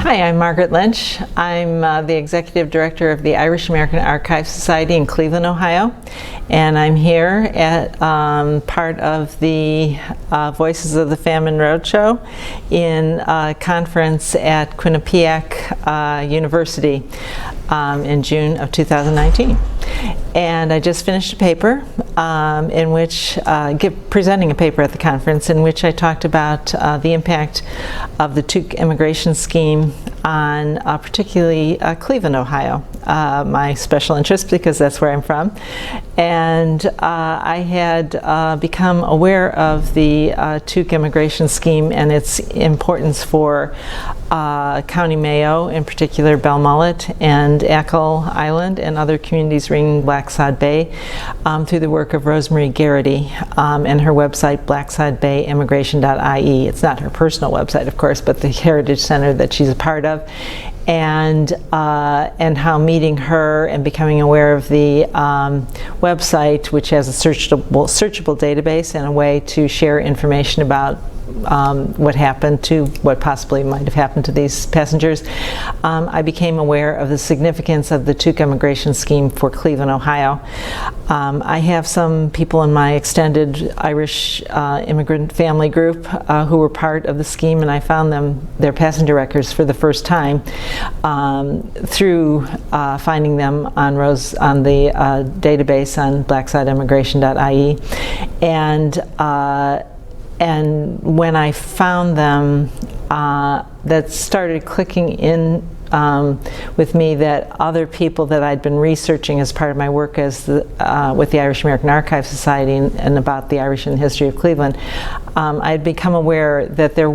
Hi, I'm Margaret Lynch. I'm the Executive Director of the Irish American Archives Society in Cleveland, Ohio. And I'm here at part of the Voices of the Famine Roadshow in a conference at Quinnipiac University in June of 2019. And I just finished a paper presenting a paper at the conference in which I talked about the impact of the Tuke immigration scheme on particularly Cleveland, Ohio, my special interest because that's where I'm from. And I had become aware of the Tuke immigration scheme and its importance for County Mayo, in particular Belmullet and Ackle Island and other communities ringing Blacksod Bay, through the work of Rosemary Garrity and her website blacksodbayimmigration.ie. It's not her personal website, of course, but the heritage center that she's a part of. And how meeting her and becoming aware of the website, which has a searchable database and a way to share information about what possibly might have happened to these passengers, I became aware of the significance of the Tuke immigration scheme for Cleveland, Ohio. I have some people in my extended Irish immigrant family group who were part of the scheme, and I found their passenger records for the first time through finding them on the database on blacksodimmigration.ie. And when I found them, that started clicking in with me that other people that I'd been researching as part of my work with the Irish American Archives Society and about the Irish and the history of Cleveland, I had become aware that there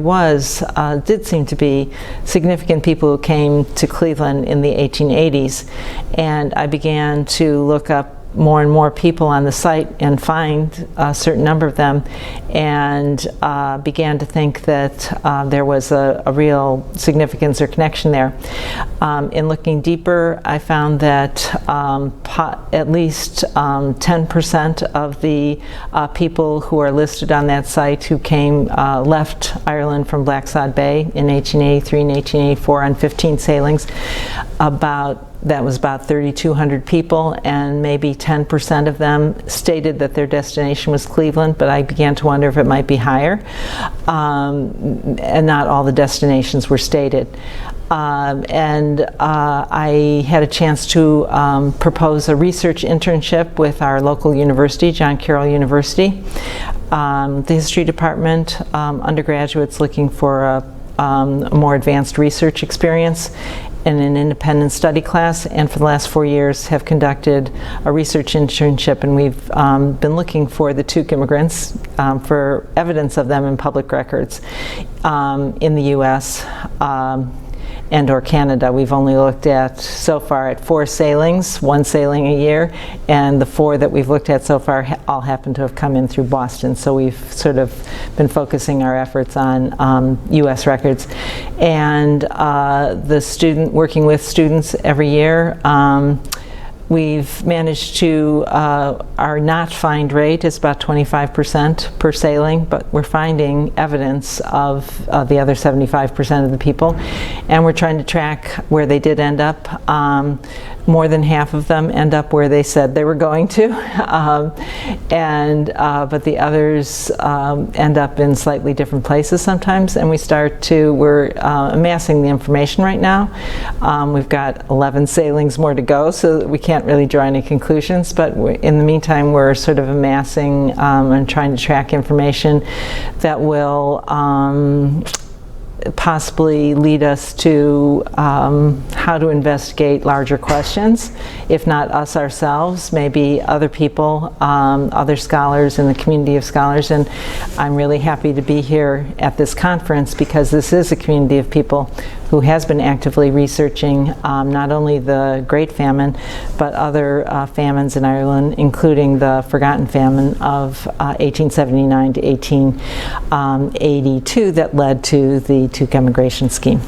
did seem to be significant people who came to Cleveland in the 1880s. And I began to look up more and more people on the site and find a certain number of them, and began to think that there was a real significance or connection there. In looking deeper, I found that at least 10% of the people who are listed on that site who left Ireland from Blacksod Bay in 1883 and 1884 on 15 sailings, that was about 3,200 people, and maybe 10% of them stated that their destination was Cleveland, but I began to wonder if it might be higher. And not all the destinations were stated. I had a chance to propose a research internship with our local university, John Carroll University. The history department, undergraduates looking for a more advanced research experience in an independent study class, and for the last 4 years have conducted a research internship, and we've been looking for the Tuke immigrants for evidence of them in public records in the US and or Canada. We've only looked at so far at 4 sailings, 1 sailing a year, and the 4 that we've looked at so far all happen to have come in through Boston. So we've sort of been focusing our efforts on US records. And working with students every year, we've managed to, our not find rate is about 25% per sailing, but we're finding evidence of the other 75% of the people. And we're trying to track where they did end up. More than half of them end up where they said they were going to. But the others end up in slightly different places sometimes. And we're amassing the information right now. We've got 11 sailings more to go, so we can't really draw any conclusions, but in the meantime we're sort of amassing and trying to track information that will possibly lead us to how to investigate larger questions, if not us ourselves, maybe other people, other scholars in the community of scholars. And I'm really happy to be here at this conference because this is a community of people who has been actively researching not only the Great Famine, but other famines in Ireland, including the Forgotten Famine of 1879 to 1882 that led to the Tuke immigration scheme.